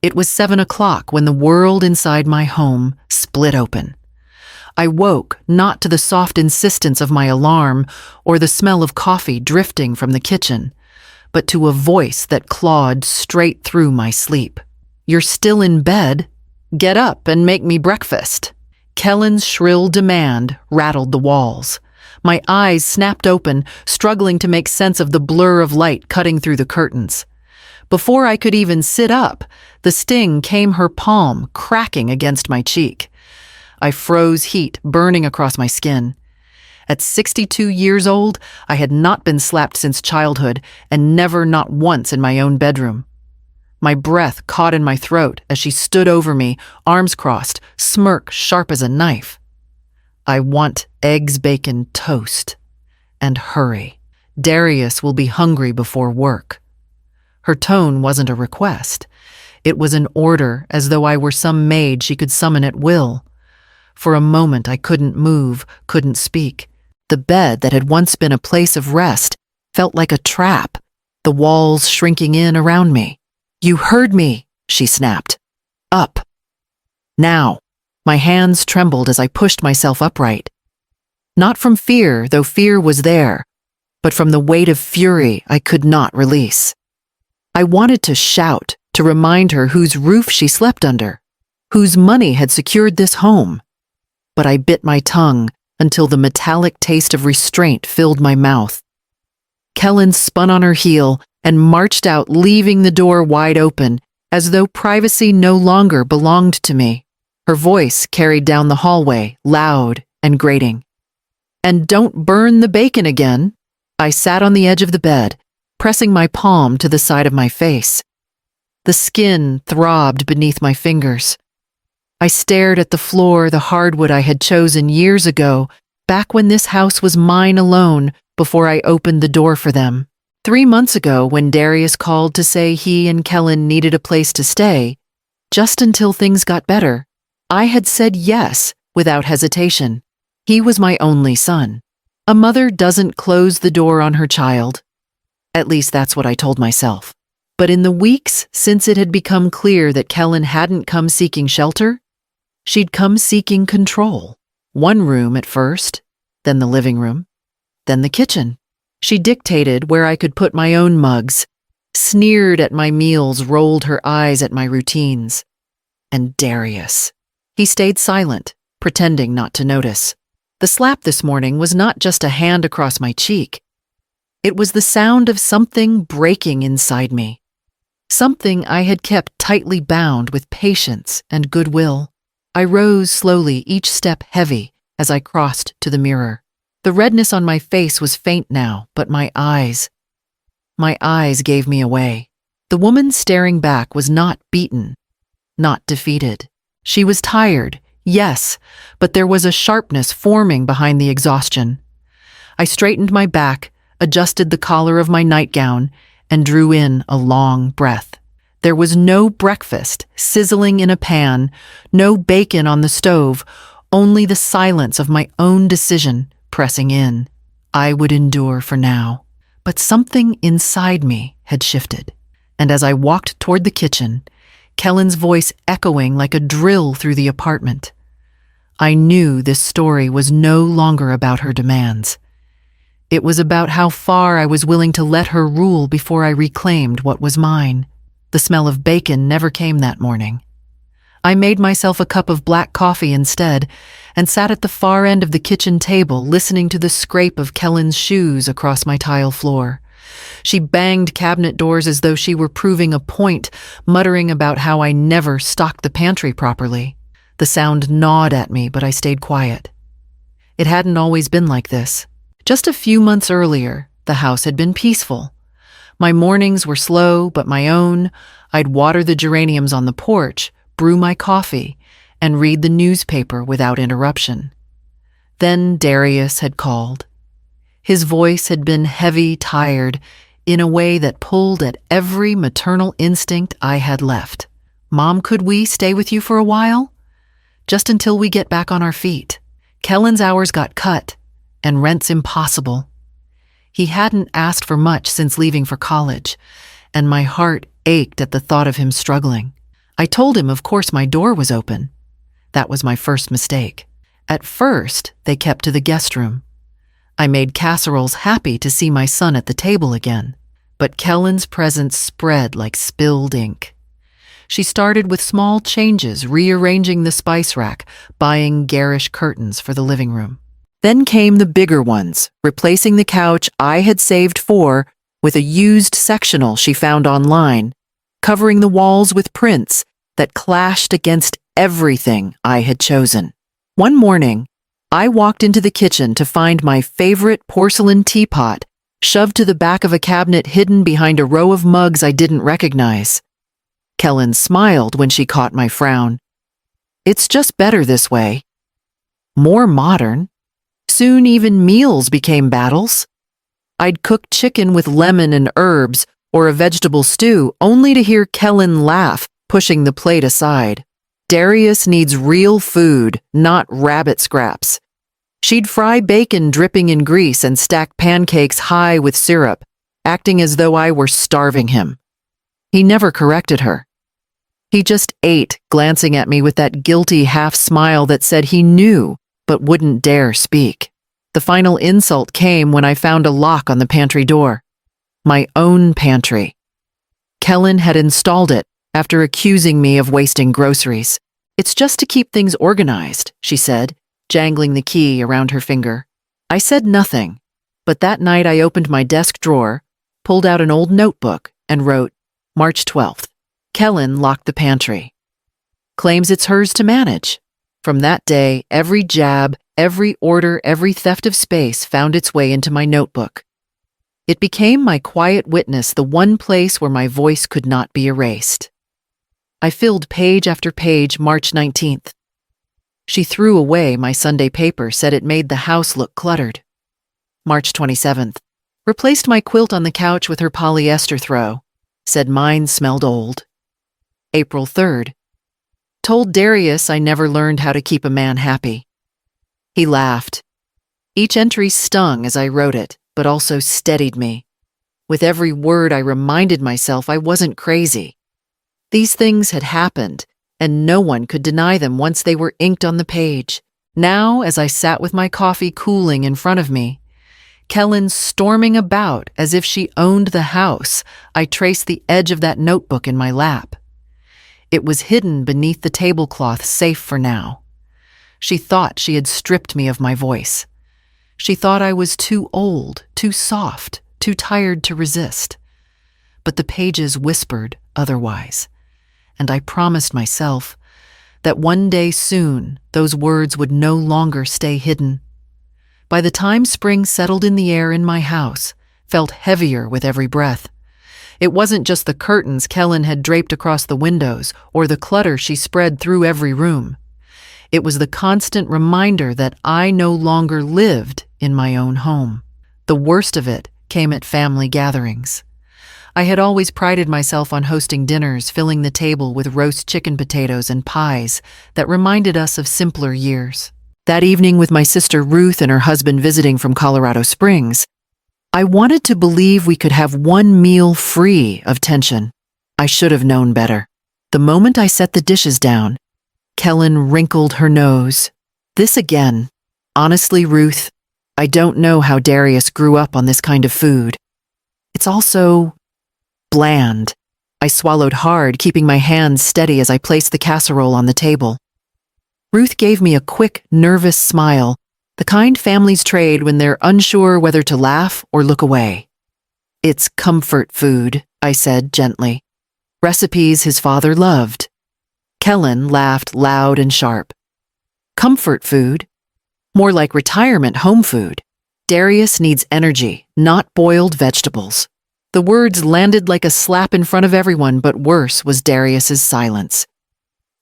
It was 7 o'clock when the world inside my home split open. I woke not to the soft insistence of my alarm or the smell of coffee drifting from the kitchen, but to a voice that clawed straight through my sleep. "You're still in bed? Get up and make me breakfast." Kellen's shrill demand rattled the walls. My eyes snapped open, struggling to make sense of the blur of light cutting through the curtains. Before I could even sit up, the sting came her palm cracking against my cheek. I froze, heat burning across my skin. At 62 years old, I had not been slapped since childhood, and never, not once, in my own bedroom. My breath caught in my throat as she stood over me, arms crossed, smirk sharp as a knife. "I want eggs, bacon, toast. And hurry. Darius will be hungry before work." Her tone wasn't a request. It was an order, as though I were some maid she could summon at will. For a moment I couldn't move, couldn't speak. The bed that had once been a place of rest felt like a trap, the walls shrinking in around me. "You heard me," she snapped. "Up. Now." My hands trembled as I pushed myself upright. Not from fear, though fear was there, but from the weight of fury I could not release. I wanted to shout, to remind her whose roof she slept under, whose money had secured this home. But I bit my tongue until the metallic taste of restraint filled my mouth. Kellen spun on her heel and marched out, leaving the door wide open, as though privacy no longer belonged to me. Her voice carried down the hallway, loud and grating. "And don't burn the bacon again." I sat on the edge of the bed, pressing my palm to the side of my face. The skin throbbed beneath my fingers. I stared at the floor, the hardwood I had chosen years ago, back when this house was mine alone, before I opened the door for them. 3 months ago, when Darius called to say he and Kellen needed a place to stay, just until things got better, I had said yes without hesitation. He was my only son. A mother doesn't close the door on her child. At least that's what I told myself. But in the weeks since it had become clear that Kellen hadn't come seeking shelter, she'd come seeking control. One room at first, then the living room, then the kitchen. She dictated where I could put my own mugs, sneered at my meals, rolled her eyes at my routines. And Darius. He stayed silent, pretending not to notice. The slap this morning was not just a hand across my cheek. It was the sound of something breaking inside me. Something I had kept tightly bound with patience and goodwill. I rose slowly, each step heavy, as I crossed to the mirror. The redness on my face was faint now, but my eyes gave me away. The woman staring back was not beaten, not defeated. She was tired, yes, but there was a sharpness forming behind the exhaustion. I straightened my back, adjusted the collar of my nightgown, and drew in a long breath. There was no breakfast sizzling in a pan, no bacon on the stove, only the silence of my own decision pressing in. I would endure for now. But something inside me had shifted, and as I walked toward the kitchen, Kellen's voice echoing like a drill through the apartment, I knew this story was no longer about her demands. It was about how far I was willing to let her rule before I reclaimed what was mine. The smell of bacon never came that morning. I made myself a cup of black coffee instead and sat at the far end of the kitchen table listening to the scrape of Kellen's shoes across my tile floor. She banged cabinet doors as though she were proving a point, muttering about how I never stocked the pantry properly. The sound gnawed at me, but I stayed quiet. It hadn't always been like this. Just a few months earlier, the house had been peaceful. My mornings were slow but my own. I'd water the geraniums on the porch, brew my coffee, and read the newspaper without interruption. Then Darius had called. His voice had been heavy, tired, in a way that pulled at every maternal instinct I had left. "Mom, could we stay with you for a while? Just until we get back on our feet." Kellen's hours got cut, and rent's impossible. He hadn't asked for much since leaving for college, and my heart ached at the thought of him struggling. I told him, of course, my door was open. That was my first mistake. At first, they kept to the guest room. I made casseroles happy to see my son at the table again. But Kellen's presence spread like spilled ink. She started with small changes, rearranging the spice rack, buying garish curtains for the living room. Then came the bigger ones, replacing the couch I had saved for with a used sectional she found online, covering the walls with prints that clashed against everything I had chosen. One morning, I walked into the kitchen to find my favorite porcelain teapot shoved to the back of a cabinet hidden behind a row of mugs I didn't recognize. Kellen smiled when she caught my frown. It's just better this way. More modern. Soon even meals became battles. I'd cook chicken with lemon and herbs or a vegetable stew only to hear Kellen laugh, pushing the plate aside. Darius needs real food, not rabbit scraps. She'd fry bacon dripping in grease and stack pancakes high with syrup, acting as though I were starving him. He never corrected her. He just ate, glancing at me with that guilty half smile that said he knew but wouldn't dare speak. The final insult came when I found a lock on the pantry door. My own pantry. Kellen had installed it after accusing me of wasting groceries. It's just to keep things organized, she said, jangling the key around her finger. I said nothing, but that night I opened my desk drawer, pulled out an old notebook, and wrote, March 12th. Kellen locked the pantry. Claims it's hers to manage. From that day, every jab, every order, every theft of space found its way into my notebook. It became my quiet witness, the one place where my voice could not be erased. I filled page after page March 19th. She threw away my Sunday paper, said it made the house look cluttered. March 27th. Replaced my quilt on the couch with her polyester throw, said mine smelled old. April 3rd. Told Darius I never learned how to keep a man happy. He laughed. Each entry stung as I wrote it, but also steadied me. With every word I reminded myself I wasn't crazy. These things had happened, and no one could deny them once they were inked on the page. Now, as I sat with my coffee cooling in front of me, Kellen storming about as if she owned the house, I traced the edge of that notebook in my lap. It was hidden beneath the tablecloth, safe for now. She thought she had stripped me of my voice. She thought I was too old, too soft, too tired to resist. But the pages whispered otherwise, and I promised myself that one day soon those words would no longer stay hidden. By the time spring settled in the air in my house, felt heavier with every breath. It wasn't just the curtains Kellen had draped across the windows or the clutter she spread through every room. It was the constant reminder that I no longer lived in my own home. The worst of it came at family gatherings. I had always prided myself on hosting dinners, filling the table with roast chicken potatoes and pies that reminded us of simpler years. That evening, with my sister Ruth and her husband visiting from Colorado Springs, I wanted to believe we could have one meal free of tension. I should have known better. The moment I set the dishes down, Kellen wrinkled her nose. This again. Honestly, Ruth, I don't know how Darius grew up on this kind of food. It's also bland. I swallowed hard, keeping my hands steady as I placed the casserole on the table. Ruth gave me a quick, nervous smile, the kind families trade when they're unsure whether to laugh or look away. It's comfort food, I said gently. Recipes his father loved. Kellen laughed loud and sharp. Comfort food? More like retirement home food. Darius needs energy, not boiled vegetables. The words landed like a slap in front of everyone, but worse was Darius's silence.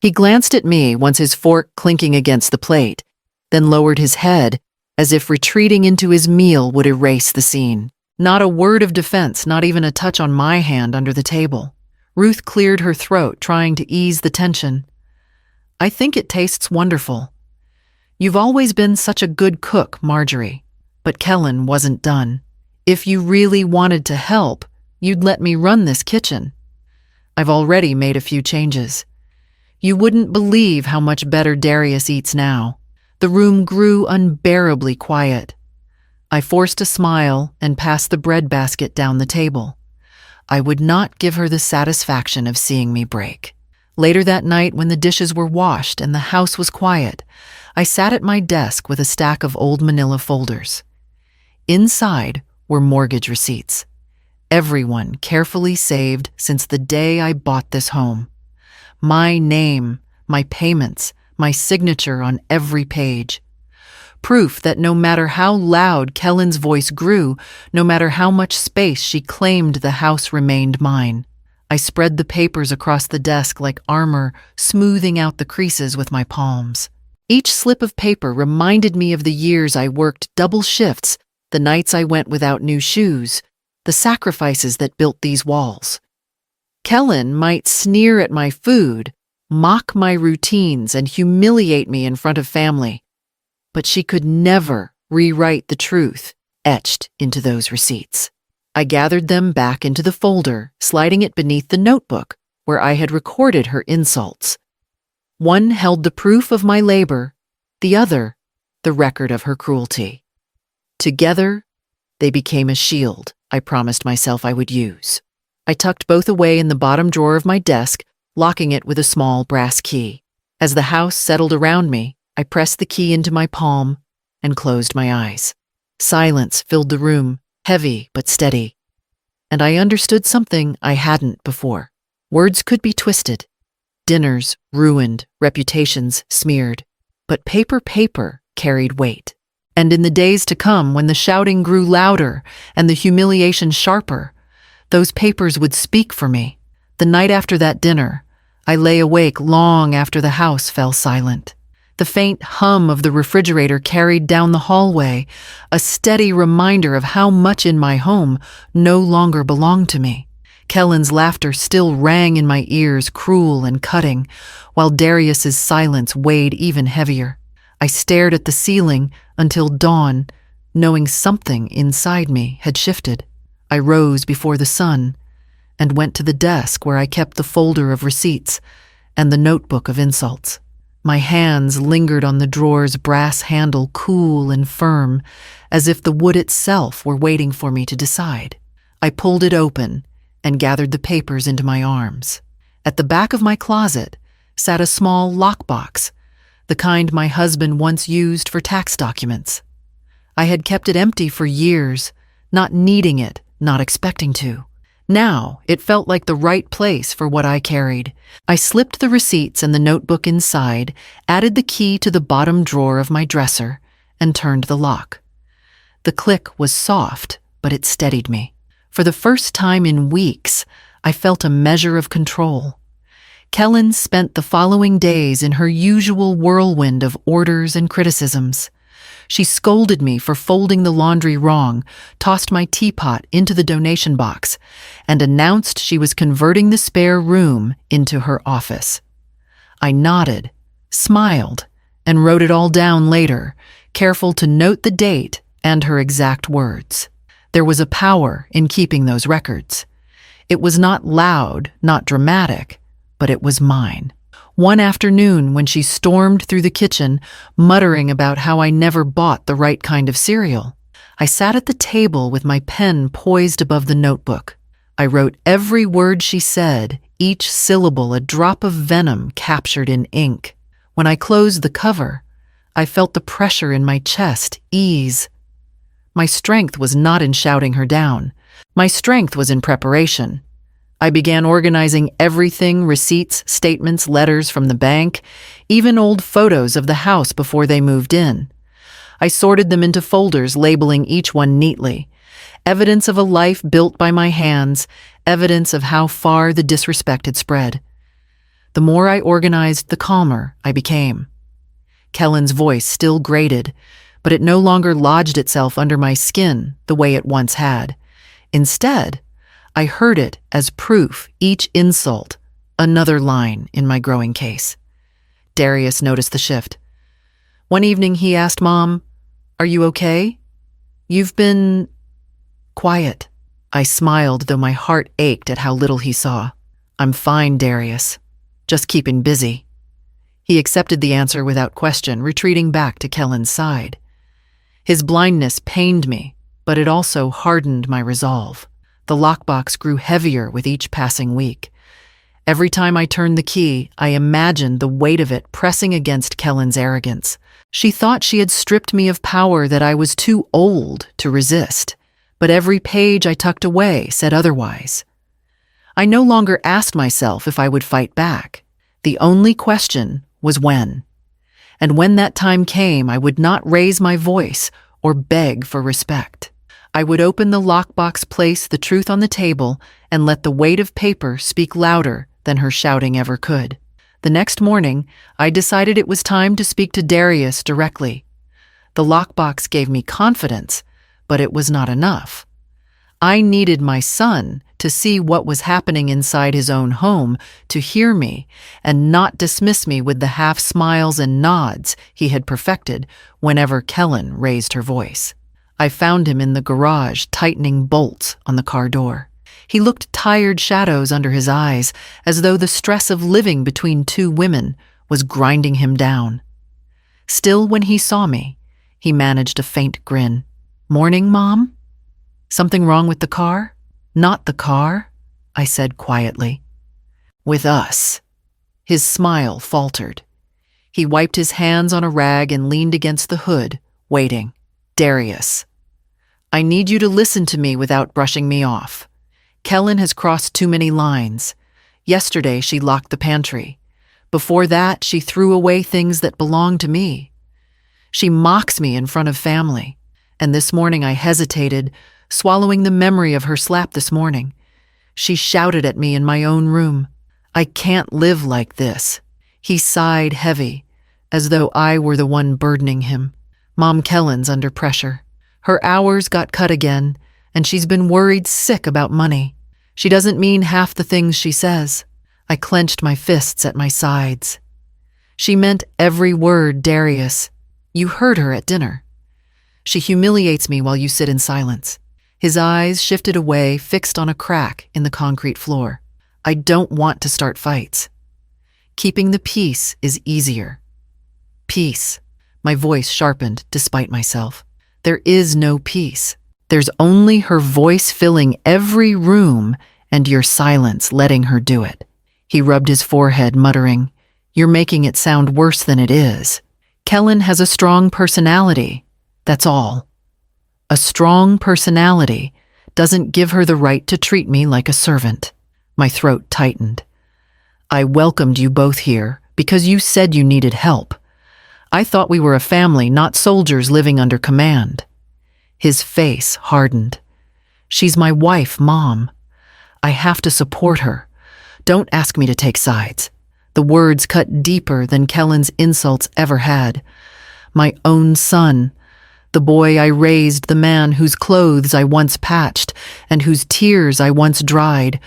He glanced at me, once his fork clinking against the plate, then lowered his head, as if retreating into his meal would erase the scene. Not a word of defense, not even a touch on my hand under the table. Ruth cleared her throat, trying to ease the tension. I think it tastes wonderful. You've always been such a good cook, Marjorie. But Kellen wasn't done. If you really wanted to help, you'd let me run this kitchen. I've already made a few changes. You wouldn't believe how much better Darius eats now. The room grew unbearably quiet. I forced a smile and passed the bread basket down the table. I would not give her the satisfaction of seeing me break. Later that night, when the dishes were washed and the house was quiet, I sat at my desk with a stack of old manila folders. Inside were mortgage receipts. Everyone carefully saved since the day I bought this home. My name, my payments, my signature on every page. Proof that no matter how loud Kellen's voice grew, no matter how much space she claimed, the house remained mine. I spread the papers across the desk like armor, smoothing out the creases with my palms. Each slip of paper reminded me of the years I worked double shifts, the nights I went without new shoes, the sacrifices that built these walls. Kellen might sneer at my food, mock my routines, and humiliate me in front of family, but she could never rewrite the truth etched into those receipts. I gathered them back into the folder, sliding it beneath the notebook where I had recorded her insults. One held the proof of my labor, the other, the record of her cruelty. Together, they became a shield I promised myself I would use. I tucked both away in the bottom drawer of my desk, locking it with a small brass key. As the house settled around me, I pressed the key into my palm and closed my eyes. Silence filled the room, heavy but steady. And I understood something I hadn't before. Words could be twisted. Dinners ruined, reputations smeared. But paper carried weight. And in the days to come, when the shouting grew louder and the humiliation sharper, those papers would speak for me. The night after that dinner, I lay awake long after the house fell silent. The faint hum of the refrigerator carried down the hallway, a steady reminder of how much in my home no longer belonged to me. Kellen's laughter still rang in my ears, cruel and cutting, while Darius's silence weighed even heavier. I stared at the ceiling until dawn, knowing something inside me had shifted. I rose before the sun and went to the desk where I kept the folder of receipts and the notebook of insults. My hands lingered on the drawer's brass handle, cool and firm, as if the wood itself were waiting for me to decide. I pulled it open and gathered the papers into my arms. At the back of my closet sat a small lockbox, the kind my husband once used for tax documents. I had kept it empty for years, not needing it, not expecting to. Now it felt like the right place for what I carried. I slipped the receipts and the notebook inside, added the key to the bottom drawer of my dresser, and turned the lock. The click was soft, but it steadied me. For the first time in weeks, I felt a measure of control. Kellen spent the following days in her usual whirlwind of orders and criticisms. She scolded me for folding the laundry wrong, tossed my teapot into the donation box, and announced she was converting the spare room into her office. I nodded, smiled, and wrote it all down later, careful to note the date and her exact words. There was a power in keeping those records. It was not loud, not dramatic, but it was mine. One afternoon, when she stormed through the kitchen, muttering about how I never bought the right kind of cereal, I sat at the table with my pen poised above the notebook. I wrote every word she said, each syllable a drop of venom captured in ink. When I closed the cover, I felt the pressure in my chest ease. My strength was not in shouting her down. My strength was in preparation. I began organizing everything, receipts, statements, letters from the bank, even old photos of the house before they moved in. I sorted them into folders, labeling each one neatly. Evidence of a life built by my hands, evidence of how far the disrespect had spread. The more I organized, the calmer I became. Kellen's voice still grated, but it no longer lodged itself under my skin the way it once had. Instead, I heard it as proof, each insult, another line in my growing case. Darius noticed the shift. One evening he asked Mom, "Are you okay? You've been quiet." I smiled, though my heart ached at how little he saw. "I'm fine, Darius. Just keeping busy." He accepted the answer without question, retreating back to Kellen's side. His blindness pained me, but it also hardened my resolve. The lockbox grew heavier with each passing week. Every time I turned the key, I imagined the weight of it pressing against Kellen's arrogance. She thought she had stripped me of power that I was too old to resist, but every page I tucked away said otherwise. I no longer asked myself if I would fight back. The only question was when. And when that time came, I would not raise my voice or beg for respect. I would open the lockbox, place the truth on the table, and let the weight of paper speak louder than her shouting ever could. The next morning, I decided it was time to speak to Darius directly. The lockbox gave me confidence, but it was not enough. I needed my son to see what was happening inside his own home, to hear me, and not dismiss me with the half smiles and nods he had perfected whenever Kellen raised her voice. I found him in the garage, tightening bolts on the car door. He looked tired shadows under his eyes, as though the stress of living between two women was grinding him down. Still, when he saw me, he managed a faint grin. "Morning, Mom? Something wrong with the car?" "Not the car," I said quietly. "With us." His smile faltered. He wiped his hands on a rag and leaned against the hood, waiting. "Darius, I need you to listen to me without brushing me off. Kellen has crossed too many lines. Yesterday she locked the pantry. Before that, she threw away things that belonged to me. She mocks me in front of family. And this morning I hesitated, swallowing the memory of her slap this morning. She shouted at me in my own room. I can't live like this." He sighed heavy, as though I were the one burdening him. "Mom Kellen's under pressure. Her hours got cut again, and she's been worried sick about money. She doesn't mean half the things she says." I clenched my fists at my sides. "She meant every word, Darius. You heard her at dinner. She humiliates me while you sit in silence." His eyes shifted away, fixed on a crack in the concrete floor. "I don't want to start fights. Keeping the peace is easier." "Peace." My voice sharpened despite myself. "There is no peace. There's only her voice filling every room and your silence letting her do it." He rubbed his forehead, muttering, "You're making it sound worse than it is. Kellen has a strong personality, that's all. A strong personality doesn't give her the right to treat me like a servant." My throat tightened. "I welcomed you both here because you said you needed help. I thought we were a family, not soldiers living under command." His face hardened. "She's my wife, Mom. I have to support her. Don't ask me to take sides." The words cut deeper than Kellen's insults ever had. My own son, the boy I raised, the man whose clothes I once patched and whose tears I once dried,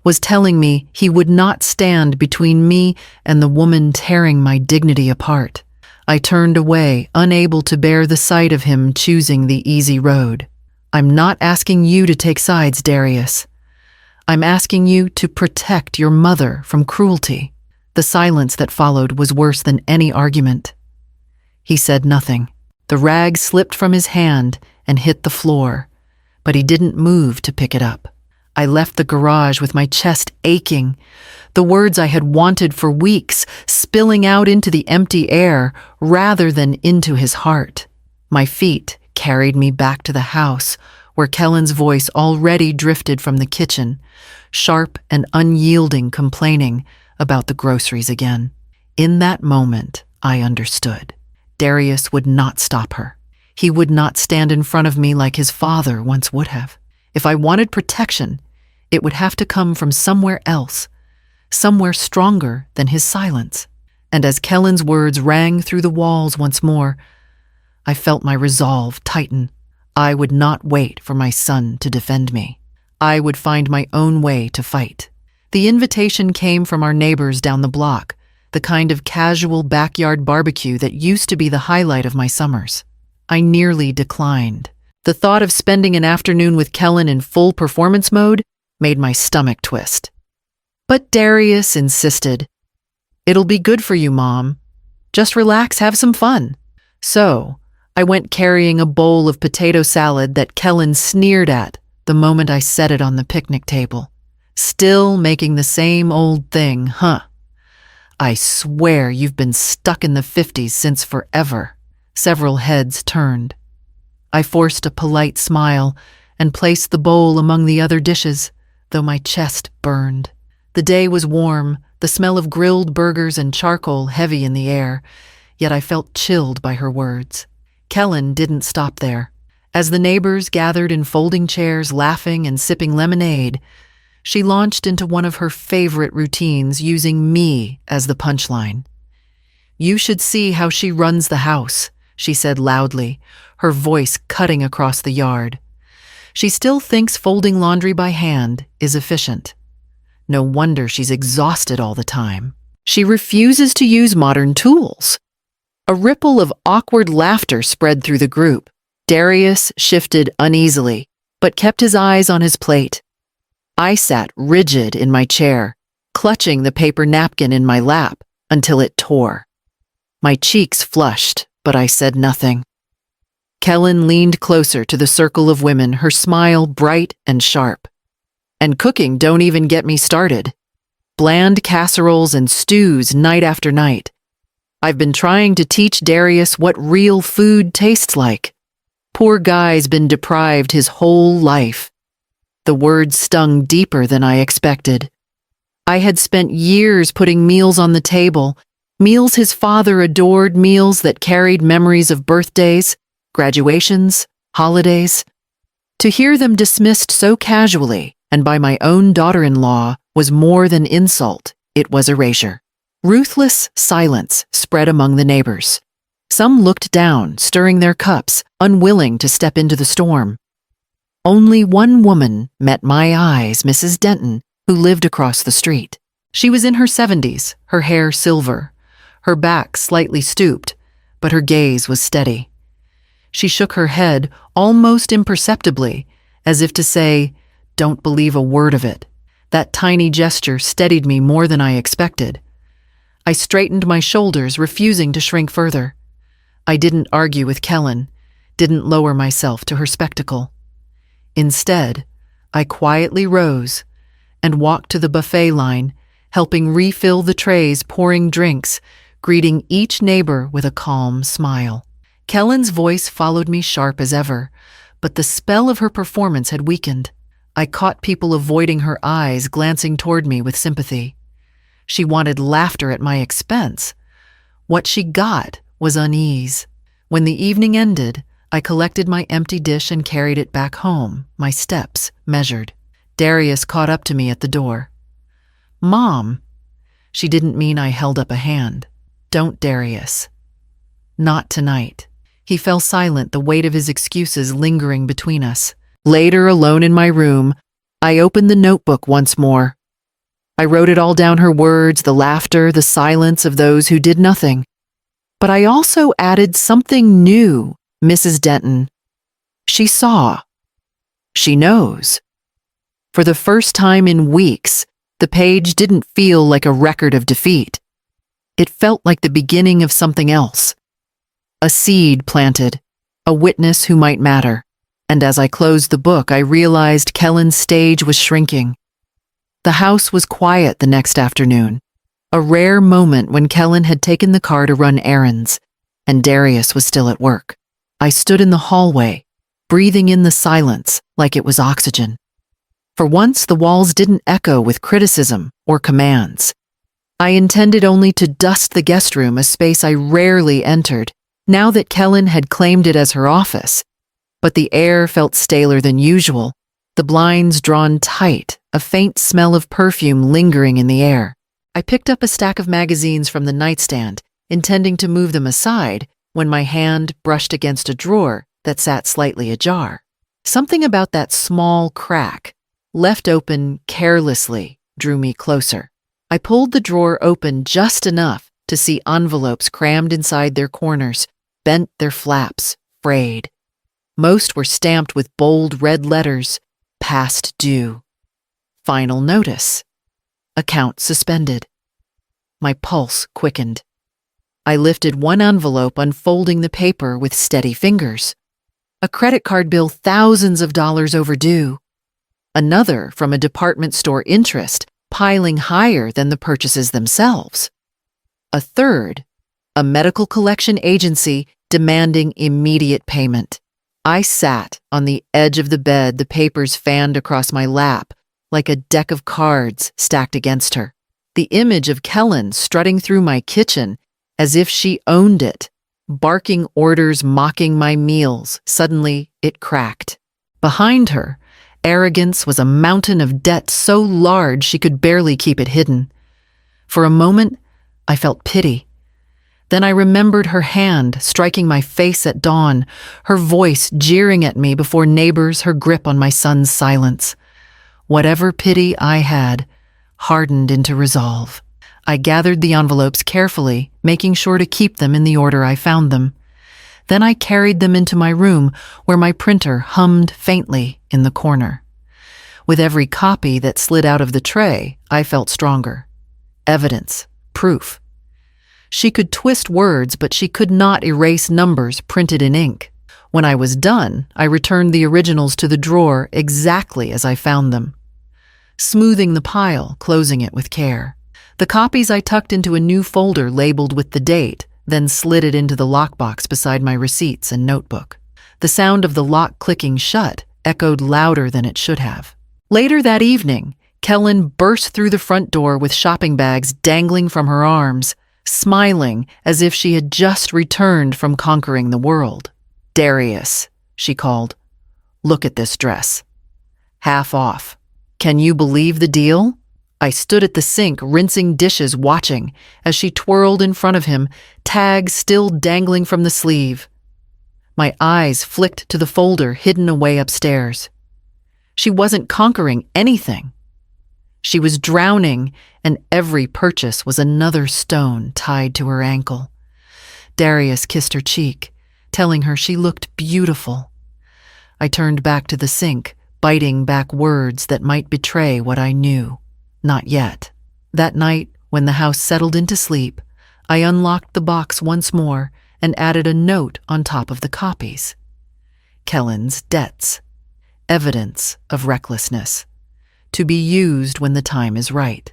was telling me he would not stand between me and the woman tearing my dignity apart. I turned away, unable to bear the sight of him choosing the easy road. "I'm not asking you to take sides, Darius. I'm asking you to protect your mother from cruelty." The silence that followed was worse than any argument. He said nothing. The rag slipped from his hand and hit the floor, but he didn't move to pick it up. I left the garage with my chest aching, the words I had wanted for weeks spilling out into the empty air rather than into his heart. My feet carried me back to the house, where Kellen's voice already drifted from the kitchen, sharp and unyielding, complaining about the groceries again. In that moment, I understood. Darius would not stop her. He would not stand in front of me like his father once would have. If I wanted protection, it would have to come from somewhere else, somewhere stronger than his silence. And as Kellen's words rang through the walls once more, I felt my resolve tighten. I would not wait for my son to defend me. I would find my own way to fight. The invitation came from our neighbors down the block, the kind of casual backyard barbecue that used to be the highlight of my summers. I nearly declined. The thought of spending an afternoon with Kellen in full performance mode made my stomach twist. But Darius insisted. "It'll be good for you, Mom. Just relax, have some fun. So, I went carrying a bowl of potato salad that Kellen sneered at the moment I set it on the picnic table. Still making the same old thing, huh? I swear you've been stuck in the 50s since forever. Several heads turned. I forced a polite smile and placed the bowl among the other dishes, though my chest burned. The day was warm, the smell of grilled burgers and charcoal heavy in the air, yet I felt chilled by her words. Kellen didn't stop there. As the neighbors gathered in folding chairs, laughing and sipping lemonade, she launched into one of her favorite routines, using me as the punchline. "You should see how she runs the house," she said loudly, her voice cutting across the yard. She still thinks folding laundry by hand is efficient. No wonder she's exhausted all the time. She refuses to use modern tools. A ripple of awkward laughter spread through the group. Darius shifted uneasily, but kept his eyes on his plate. I sat rigid in my chair, clutching the paper napkin in my lap until it tore. My cheeks flushed, but I said nothing. Kellen leaned closer to the circle of women, her smile bright and sharp. "And cooking don't even get me started. Bland casseroles and stews night after night. I've been trying to teach Darius what real food tastes like. Poor guy's been deprived his whole life." The words stung deeper than I expected. I had spent years putting meals on the table, meals his father adored, meals that carried memories of birthdays, graduations, holidays. To hear them dismissed so casually, and by my own daughter-in-law, was more than insult, it was erasure. Ruthless silence spread among the neighbors. Some looked down, stirring their cups, unwilling to step into the storm. Only one woman met my eyes, Mrs. Denton, who lived across the street. She was in her 70s, her hair silver, her back slightly stooped, but her gaze was steady. She shook her head almost imperceptibly, as if to say, "Don't believe a word of it." That tiny gesture steadied me more than I expected. I straightened my shoulders, refusing to shrink further. I didn't argue with Kellen, didn't lower myself to her spectacle. Instead, I quietly rose and walked to the buffet line, helping refill the trays, pouring drinks, greeting each neighbor with a calm smile. Kellen's voice followed me sharp as ever, but the spell of her performance had weakened. I caught people avoiding her eyes, glancing toward me with sympathy. She wanted laughter at my expense. What she got was unease. When the evening ended, I collected my empty dish and carried it back home, my steps measured. Darius caught up to me at the door. "Mom." She didn't mean I held up a hand. "Don't, Darius. Not tonight." He fell silent, the weight of his excuses lingering between us. Later, alone in my room, I opened the notebook once more. I wrote it all down, her words, the laughter, the silence of those who did nothing. But I also added something new, Mrs. Denton. She saw. She knows. For the first time in weeks, the page didn't feel like a record of defeat. It felt like the beginning of something else. A seed planted, a witness who might matter. And as I closed the book, I realized Kellen's stage was shrinking. The house was quiet the next afternoon, a rare moment when Kellen had taken the car to run errands, and Darius was still at work. I stood in the hallway, breathing in the silence like it was oxygen. For once, the walls didn't echo with criticism or commands. I intended only to dust the guest room, a space I rarely entered, now that Kellen had claimed it as her office. But the air felt staler than usual, the blinds drawn tight, a faint smell of perfume lingering in the air. I picked up a stack of magazines from the nightstand, intending to move them aside, when my hand brushed against a drawer that sat slightly ajar. Something about that small crack, left open carelessly, drew me closer. I pulled the drawer open just enough to see envelopes crammed inside their corners, bent their flaps, frayed. Most were stamped with bold red letters, "Past due." "Final notice." "Account suspended." My pulse quickened. I lifted one envelope, unfolding the paper with steady fingers. A credit card bill thousands of dollars overdue. Another from a department store interest piling higher than the purchases themselves. A third, a medical collection agency demanding immediate payment. I sat on the edge of the bed, the papers fanned across my lap like a deck of cards stacked against her. The image of Kellen strutting through my kitchen as if she owned it, barking orders, mocking my meals. Suddenly, it cracked. Behind her, arrogance was a mountain of debt so large she could barely keep it hidden. For a moment, I felt pity. Then I remembered her hand striking my face at dawn, her voice jeering at me before neighbors, her grip on my son's silence. Whatever pity I had hardened into resolve. I gathered the envelopes carefully, making sure to keep them in the order I found them. Then I carried them into my room, where my printer hummed faintly in the corner. With every copy that slid out of the tray, I felt stronger. Evidence, proof. She could twist words, but she could not erase numbers printed in ink. When I was done, I returned the originals to the drawer exactly as I found them, smoothing the pile, closing it with care. The copies I tucked into a new folder labeled with the date, then slid it into the lockbox beside my receipts and notebook. The sound of the lock clicking shut echoed louder than it should have. Later that evening, Kellen burst through the front door with shopping bags dangling from her arms, smiling as if she had just returned from conquering the world. "Darius," she called, "look at this dress. Half off. Can you believe the deal?" I stood at the sink, rinsing dishes, watching as she twirled in front of him, tags still dangling from the sleeve. My eyes flicked to the folder hidden away upstairs. She wasn't conquering anything. She was drowning, and every purchase was another stone tied to her ankle. Darius kissed her cheek, telling her she looked beautiful. I turned back to the sink, biting back words that might betray what I knew. Not yet. That night, when the house settled into sleep, I unlocked the box once more and added a note on top of the copies. Kellen's debts. Evidence of recklessness. To be used when the time is right.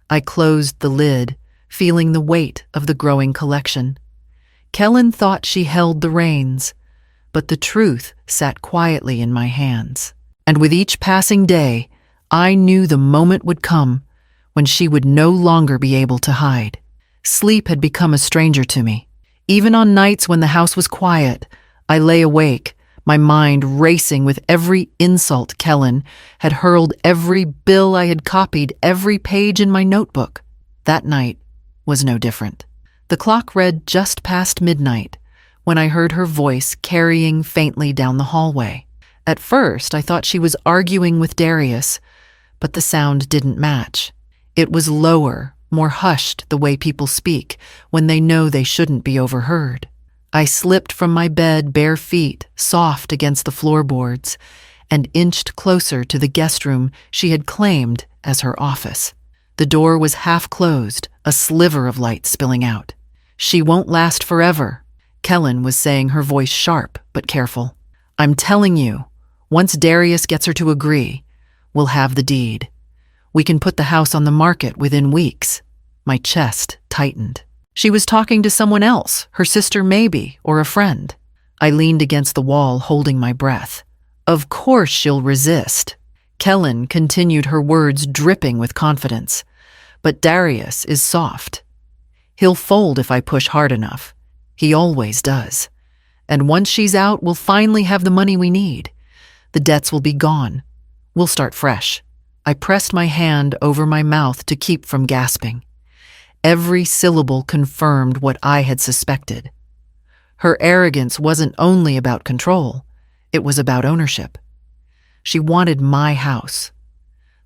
I closed the lid, feeling the weight of the growing collection. Kellen thought she held the reins, but the truth sat quietly in my hands. And with each passing day, I knew the moment would come when she would no longer be able to hide. Sleep had become a stranger to me. Even on nights when the house was quiet, I lay awake, my mind racing with every insult Kellen had hurled, every bill I had copied, every page in my notebook. That night was no different. The clock read just past midnight when I heard her voice carrying faintly down the hallway. At first, I thought she was arguing with Darius, but the sound didn't match. It was lower, more hushed, the way people speak when they know they shouldn't be overheard. I slipped from my bed, bare feet, soft against the floorboards, and inched closer to the guest room she had claimed as her office. The door was half closed, a sliver of light spilling out. "She won't last forever," Kellen was saying, her voice sharp but careful. "I'm telling you, once Darius gets her to agree, we'll have the deed. We can put the house on the market within weeks." My chest tightened. She was talking to someone else, her sister maybe, or a friend. I leaned against the wall, holding my breath. Of course she'll resist. Kellen continued, her words dripping with confidence. But Darius is soft. He'll fold if I push hard enough. He always does. And once she's out, we'll finally have the money we need. The debts will be gone. We'll start fresh. I pressed my hand over my mouth to keep from gasping. Every syllable confirmed what I had suspected. Her arrogance wasn't only about control, it was about ownership. She wanted my house.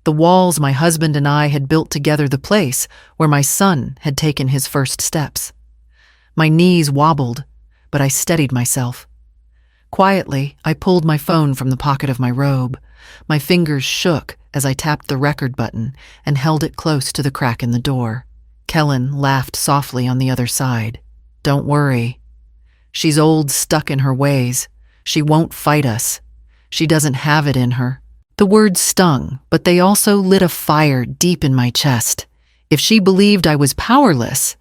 The walls my husband and I had built together, the place where my son had taken his first steps. My knees wobbled, but I steadied myself. Quietly, I pulled my phone from the pocket of my robe. My fingers shook as I tapped the record button and held it close to the crack in the door. Kellen laughed softly on the other side. Don't worry. She's old, stuck in her ways. She won't fight us. She doesn't have it in her. The words stung, but they also lit a fire deep in my chest. If she believed I was powerless,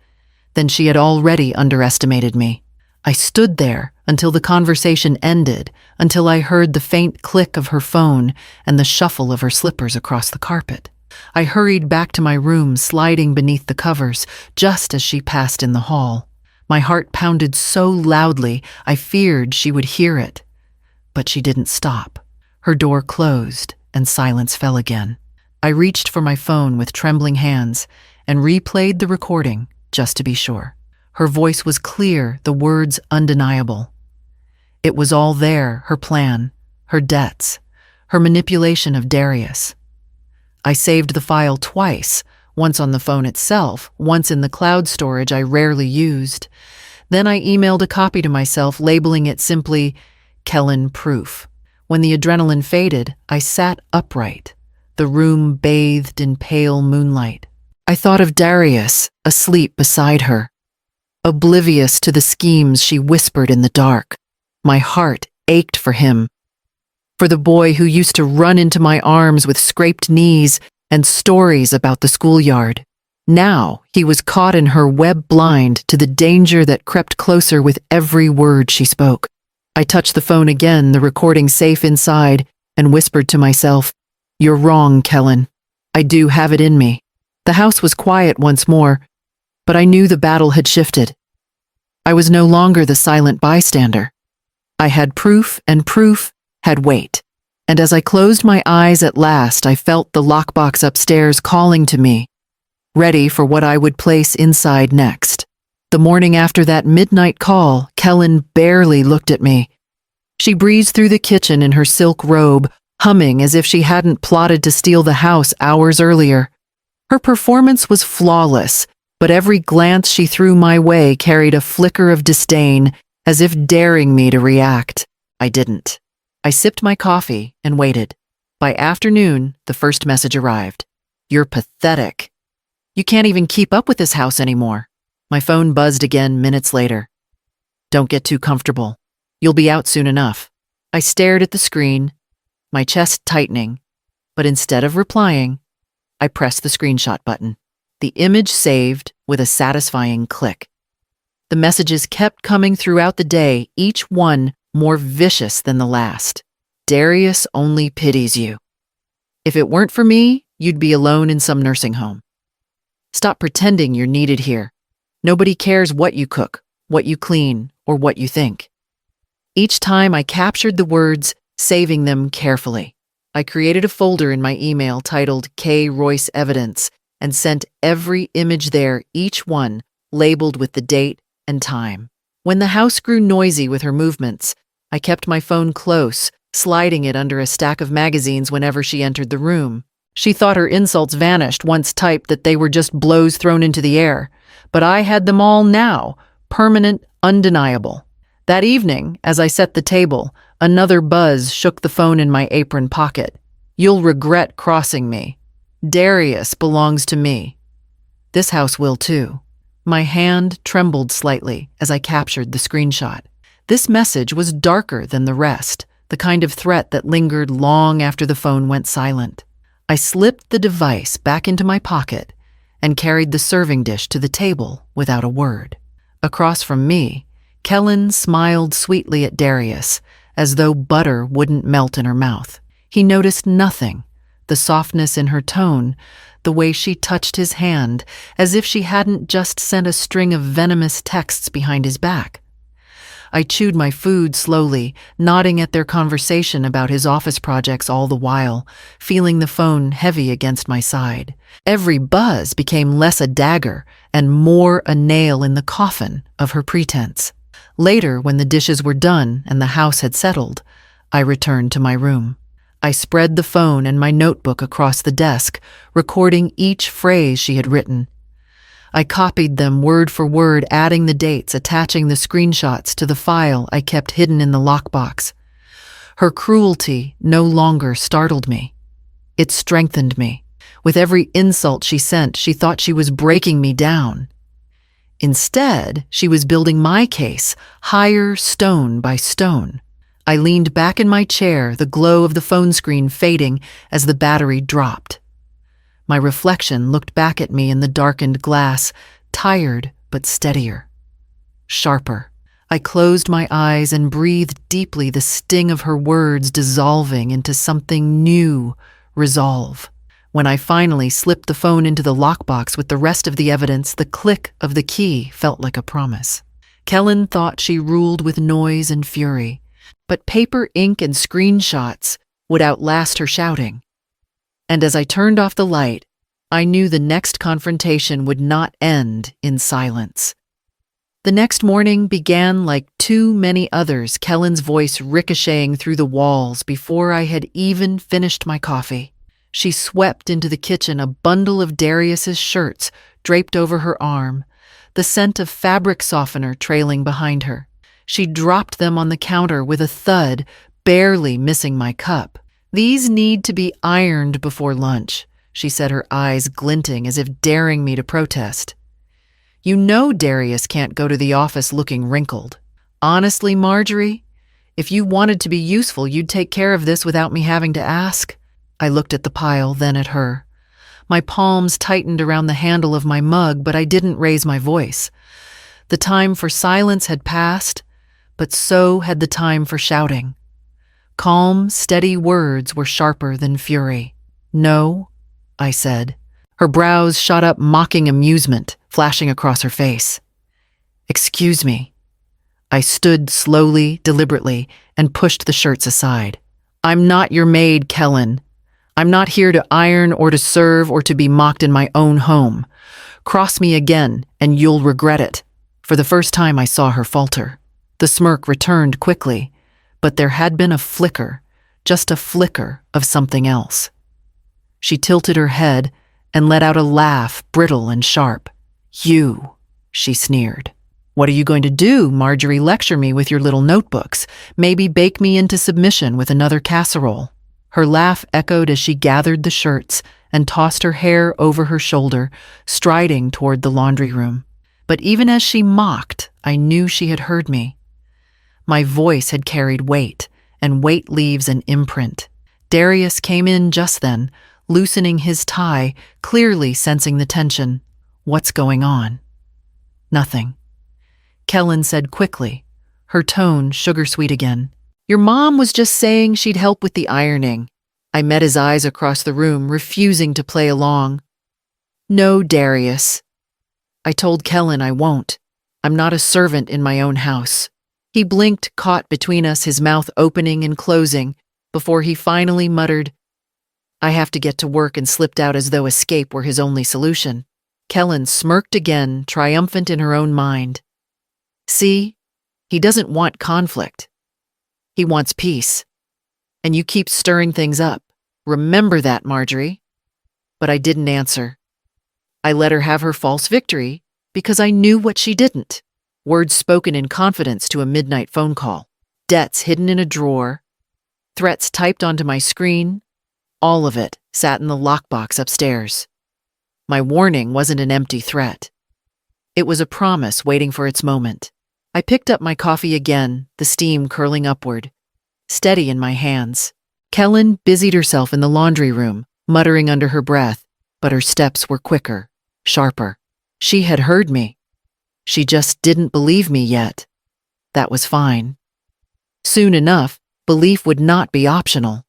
then she had already underestimated me. I stood there until the conversation ended, until I heard the faint click of her phone and the shuffle of her slippers across the carpet. I hurried back to my room, sliding beneath the covers, just as she passed in the hall. My heart pounded so loudly I feared she would hear it. But she didn't stop. Her door closed, and silence fell again. I reached for my phone with trembling hands and replayed the recording, just to be sure. Her voice was clear, the words undeniable. It was all there, her plan, her debts, her manipulation of Darius. I saved the file twice, once on the phone itself, once in the cloud storage I rarely used. Then I emailed a copy to myself, labeling it simply Kellen Proof. When the adrenaline faded, I sat upright, the room bathed in pale moonlight. I thought of Darius, asleep beside her, oblivious to the schemes she whispered in the dark. My heart ached for him, for the boy who used to run into my arms with scraped knees and stories about the schoolyard. Now he was caught in her web, blind to the danger that crept closer with every word she spoke. I touched the phone again, the recording safe inside, and whispered to myself, "You're wrong, Kellen. I do have it in me." The house was quiet once more, but I knew the battle had shifted. I was no longer the silent bystander. I had proof, and proof had weight. And as I closed my eyes at last, I felt the lockbox upstairs calling to me, ready for what I would place inside next. The morning after that midnight call, Kellen barely looked at me. She breezed through the kitchen in her silk robe, humming as if she hadn't plotted to steal the house hours earlier. Her performance was flawless, but every glance she threw my way carried a flicker of disdain, as if daring me to react. I didn't. I sipped my coffee and waited. By afternoon, the first message arrived. "You're pathetic. You can't even keep up with this house anymore." My phone buzzed again minutes later. "Don't get too comfortable. You'll be out soon enough." I stared at the screen, my chest tightening, but instead of replying, I pressed the screenshot button. The image saved with a satisfying click. The messages kept coming throughout the day, each one more vicious than the last. "Darius only pities you. If it weren't for me, you'd be alone in some nursing home. Stop pretending you're needed here. Nobody cares what you cook, what you clean, or what you think." Each time I captured the words, saving them carefully. I created a folder in my email titled K. Royce Evidence and sent every image there, each one labeled with the date and time. When the house grew noisy with her movements, I kept my phone close, sliding it under a stack of magazines whenever she entered the room. She thought her insults vanished once typed, that they were just blows thrown into the air. But I had them all now, permanent, undeniable. That evening, as I set the table, another buzz shook the phone in my apron pocket. "You'll regret crossing me. Darius belongs to me. This house will too." My hand trembled slightly as I captured the screenshot. This message was darker than the rest, the kind of threat that lingered long after the phone went silent. I slipped the device back into my pocket and carried the serving dish to the table without a word. Across from me, Kellen smiled sweetly at Darius, as though butter wouldn't melt in her mouth. He noticed nothing, the softness in her tone, the way she touched his hand, as if she hadn't just sent a string of venomous texts behind his back. I chewed my food slowly, nodding at their conversation about his office projects all the while, feeling the phone heavy against my side. Every buzz became less a dagger and more a nail in the coffin of her pretense. Later, when the dishes were done and the house had settled, I returned to my room. I spread the phone and my notebook across the desk, recording each phrase she had written. I copied them word for word, adding the dates, attaching the screenshots to the file I kept hidden in the lockbox. Her cruelty no longer startled me. It strengthened me. With every insult she sent, she thought she was breaking me down. Instead, she was building my case, higher stone by stone. I leaned back in my chair, the glow of the phone screen fading as the battery dropped. My reflection looked back at me in the darkened glass, tired but steadier, sharper. I closed my eyes and breathed deeply, the sting of her words dissolving into something new, resolve. When I finally slipped the phone into the lockbox with the rest of the evidence, the click of the key felt like a promise. Kellen thought she ruled with noise and fury, but paper, ink, and screenshots would outlast her shouting. And as I turned off the light, I knew the next confrontation would not end in silence. The next morning began like too many others, Kellen's voice ricocheting through the walls before I had even finished my coffee. She swept into the kitchen, a bundle of Darius's shirts draped over her arm, the scent of fabric softener trailing behind her. She dropped them on the counter with a thud, barely missing my cup. "These need to be ironed before lunch," she said, her eyes glinting as if daring me to protest. "You know Darius can't go to the office looking wrinkled. Honestly, Marjorie, if you wanted to be useful, you'd take care of this without me having to ask." I looked at the pile, then at her. My palms tightened around the handle of my mug, but I didn't raise my voice. The time for silence had passed, but so had the time for shouting. Calm, steady words were sharper than fury. "No," I said. Her brows shot up, mocking amusement flashing across her face. "Excuse me." I stood slowly, deliberately, and pushed the shirts aside. "I'm not your maid, Kellen. I'm not here to iron or to serve or to be mocked in my own home. Cross me again, and you'll regret it." For the first time, I saw her falter. The smirk returned quickly, but there had been a flicker, just a flicker of something else. She tilted her head and let out a laugh, brittle and sharp. "You," she sneered. "What are you going to do, Marjorie? Lecture me with your little notebooks? Maybe bake me into submission with another casserole?" Her laugh echoed as she gathered the shirts and tossed her hair over her shoulder, striding toward the laundry room. But even as she mocked, I knew she had heard me. My voice had carried weight, and weight leaves an imprint. Darius came in just then, loosening his tie, clearly sensing the tension. "What's going on?" "Nothing," Kellen said quickly, her tone sugar-sweet again. "Your mom was just saying she'd help with the ironing." I met his eyes across the room, refusing to play along. "No, Darius." I told Kellen I won't. I'm not a servant in my own house. He blinked, caught between us, his mouth opening and closing, before he finally muttered, "I have to get to work," and slipped out as though escape were his only solution. Kellen smirked again, triumphant in her own mind. "See, he doesn't want conflict. He wants peace. And you keep stirring things up. Remember that, Marjorie." But I didn't answer. I let her have her false victory because I knew what she didn't. Words spoken in confidence to a midnight phone call. Debts hidden in a drawer. Threats typed onto my screen. All of it sat in the lockbox upstairs. My warning wasn't an empty threat. It was a promise waiting for its moment. I picked up my coffee again, the steam curling upward, steady in my hands. Kellen busied herself in the laundry room, muttering under her breath, but her steps were quicker, sharper. She had heard me. She just didn't believe me yet. That was fine. Soon enough, belief would not be optional.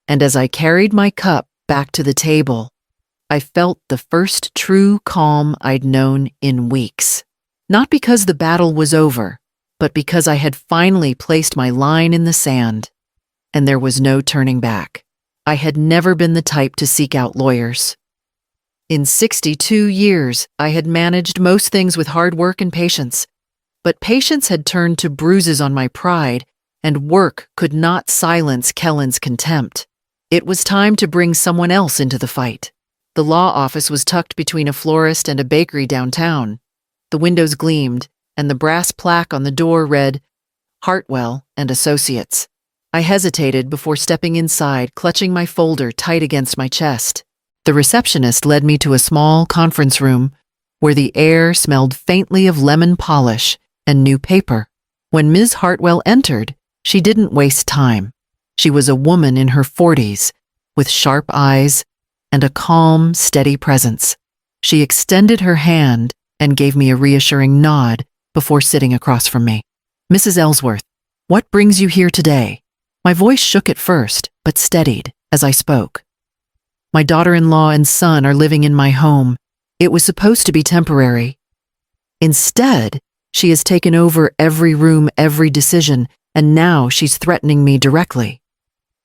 And as I carried my cup back to the table, I felt the first true calm I'd known in weeks. Not because the battle was over, but because I had finally placed my line in the sand, and there was no turning back. I had never been the type to seek out lawyers. In 62 years, I had managed most things with hard work and patience, but patience had turned to bruises on my pride, and work could not silence Kellen's contempt. It was time to bring someone else into the fight. The law office was tucked between a florist and a bakery downtown. The windows gleamed, and the brass plaque on the door read, "Hartwell and Associates." I hesitated before stepping inside, clutching my folder tight against my chest. The receptionist led me to a small conference room where the air smelled faintly of lemon polish and new paper. When Ms. Hartwell entered, she didn't waste time. She was a woman in her 40s, with sharp eyes and a calm, steady presence. She extended her hand and gave me a reassuring nod before sitting across from me. "Mrs. Ellsworth, what brings you here today?" My voice shook at first, but steadied as I spoke. "My daughter-in-law and son are living in my home. It was supposed to be temporary. Instead, she has taken over every room, every decision, and now she's threatening me directly.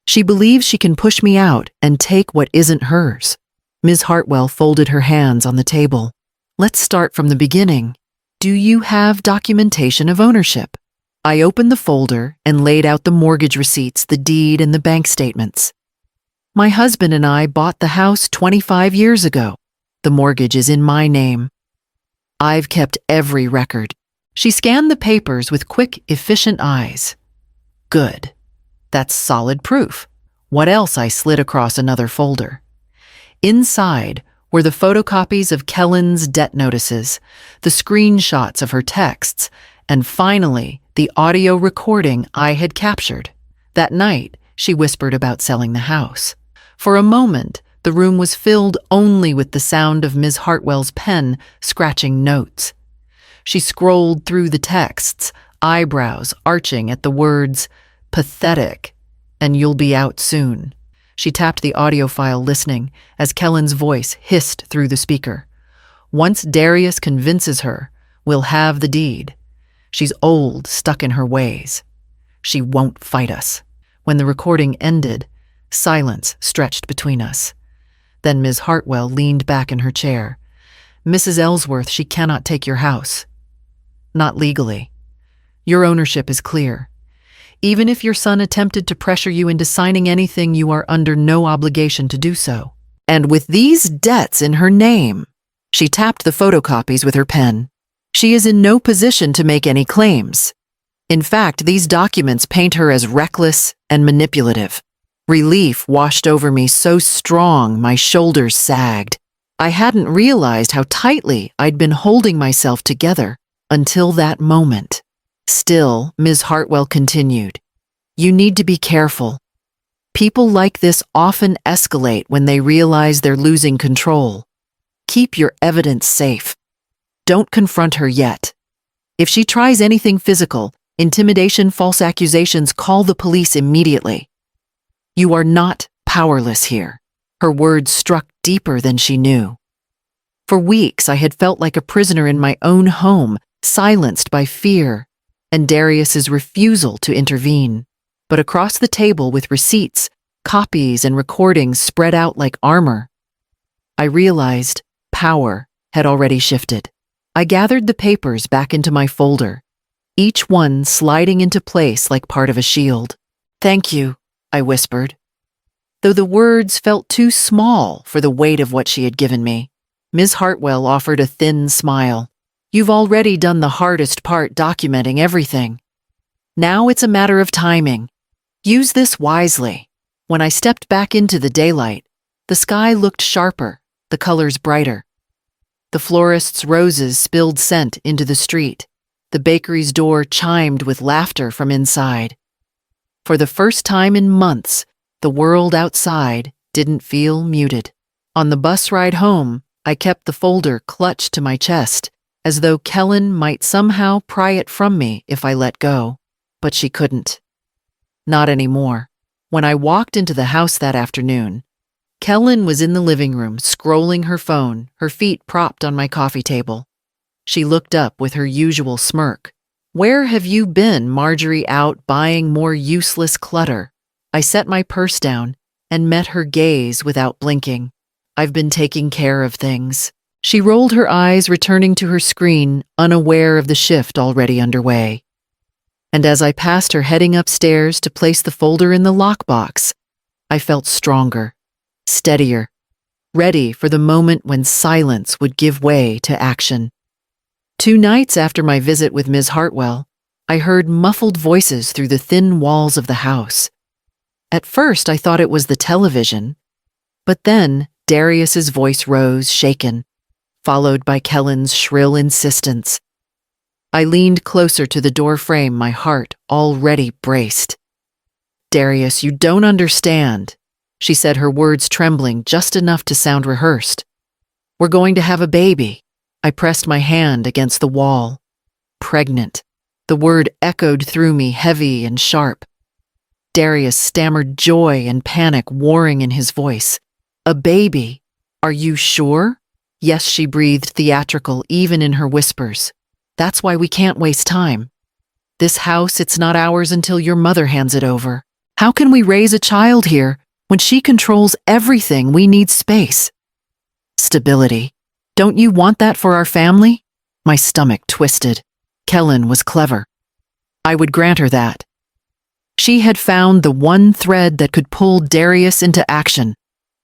She believes she can push me out and take what isn't hers." Ms. Hartwell folded her hands on the table. "Let's start from the beginning. Do you have documentation of ownership?" I opened the folder and laid out the mortgage receipts, the deed, and the bank statements. "My husband and I bought the house 25 years ago. The mortgage is in my name. I've kept every record." She scanned the papers with quick, efficient eyes. "Good. That's solid proof. What else?" I slid across another folder. Inside were the photocopies of Kellen's debt notices, the screenshots of her texts, and finally, the audio recording I had captured. That night, she whispered about selling the house. For a moment, the room was filled only with the sound of Ms. Hartwell's pen scratching notes. She scrolled through the texts, eyebrows arching at the words, "pathetic," and "you'll be out soon." She tapped the audio file, listening, as Kellen's voice hissed through the speaker. "Once Darius convinces her, we'll have the deed. She's old, stuck in her ways. She won't fight us." When the recording ended, silence stretched between us. Then Ms. Hartwell leaned back in her chair. "Mrs. Ellsworth, she cannot take your house. Not legally. Your ownership is clear. Even if your son attempted to pressure you into signing anything, you are under no obligation to do so. And with these debts in her name," she tapped the photocopies with her pen, "she is in no position to make any claims. In fact, these documents paint her as reckless and manipulative." Relief washed over me so strong my shoulders sagged. I hadn't realized how tightly I'd been holding myself together until that moment. Still, Ms. Hartwell continued, "You need to be careful. People like this often escalate when they realize they're losing control. Keep your evidence safe. Don't confront her yet. If she tries anything physical, intimidation, false accusations, call the police immediately. You are not powerless here." Her words struck deeper than she knew. For weeks, I had felt like a prisoner in my own home, silenced by fear and Darius's refusal to intervene. But across the table, with receipts, copies, and recordings spread out like armor, I realized power had already shifted. I gathered the papers back into my folder, each one sliding into place like part of a shield. "Thank you," I whispered, though the words felt too small for the weight of what she had given me. Ms. Hartwell offered a thin smile. "You've already done the hardest part, documenting everything. Now it's a matter of timing. Use this wisely." When I stepped back into the daylight, the sky looked sharper, the colors brighter. The florist's roses spilled scent into the street. The bakery's door chimed with laughter from inside. For the first time in months, the world outside didn't feel muted. On the bus ride home, I kept the folder clutched to my chest, as though Kellen might somehow pry it from me if I let go. But she couldn't. Not anymore. When I walked into the house that afternoon, Kellen was in the living room, scrolling her phone, her feet propped on my coffee table. She looked up with her usual smirk. "Where have you been, Marjorie? Out buying more useless clutter?" I set my purse down and met her gaze without blinking. "I've been taking care of things." She rolled her eyes, returning to her screen, unaware of the shift already underway. And as I passed her heading upstairs to place the folder in the lockbox, I felt stronger, steadier, ready for the moment when silence would give way to action. 2 nights after my visit with Ms. Hartwell, I heard muffled voices through the thin walls of the house. At first, I thought it was the television, but then Darius's voice rose, shaken, followed by Kellen's shrill insistence. I leaned closer to the door frame, my heart already braced. "Darius, you don't understand," she said, her words trembling just enough to sound rehearsed. "We're going to have a baby." I pressed my hand against the wall. Pregnant. The word echoed through me, heavy and sharp. Darius stammered, joy and panic warring in his voice. "A baby? Are you sure?" "Yes," she breathed, theatrical even in her whispers. "That's why we can't waste time. This house, it's not ours until your mother hands it over. How can we raise a child here when she controls everything? We need space. Stability. Don't you want that for our family?" My stomach twisted. Kellen was clever. I would grant her that. She had found the one thread that could pull Darius into action,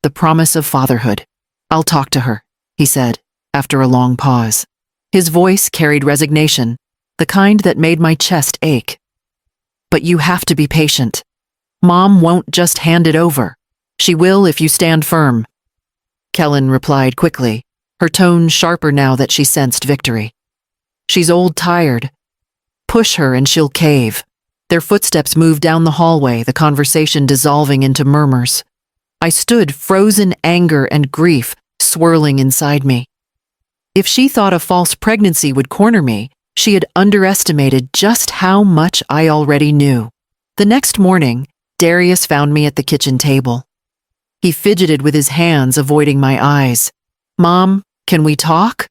the promise of fatherhood. "I'll talk to her," he said, after a long pause. His voice carried resignation, the kind that made my chest ache. "But you have to be patient. Mom won't just hand it over. She will if you stand firm." Kellen replied quickly, her tone sharper now that she sensed victory. "She's old, tired. Push her and she'll cave." Their footsteps moved down the hallway, the conversation dissolving into murmurs. I stood, frozen anger and grief swirling inside me. If she thought a false pregnancy would corner me, she had underestimated just how much I already knew. The next morning, Darius found me at the kitchen table. He fidgeted with his hands, avoiding my eyes. "Mom, can we talk?"